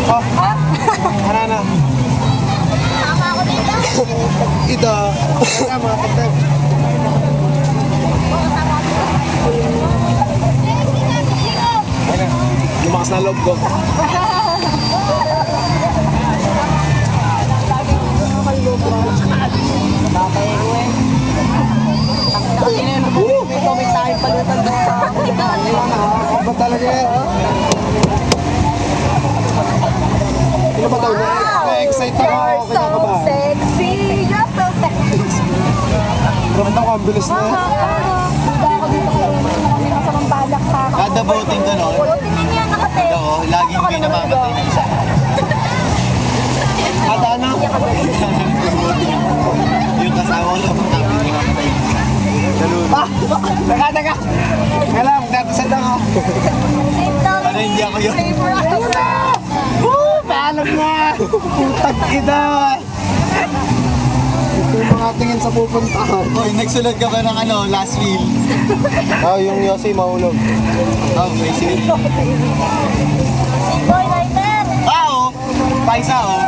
Oh, ano na? Tama ako dito. Ito. Ay, mga tagtag. Lumakas na loob ko. Ba talaga yan? Ano ba daw na? Na-excite ako. You're so sexy. You're so sexy. Ramdam ko, ang bilis na. Duda ako dito kayo. May masamang balak sa akin. Kada voting ka no? Tingnan niya nakate. Oo, laging may namamatay na isa. Ada na. Yung kasama ko lang namin. Teka. Alam, magdadasal lang ako. Ano, hindi ako yun? Paalam na! Putang ina! Ito yung mga tingin sa pupuntahan. Hoy, nagsulat ka ba ng ano, last will? Yung Yossi mahulog. Oh, may sige. Boy Lighter. Oo! Paisa oh.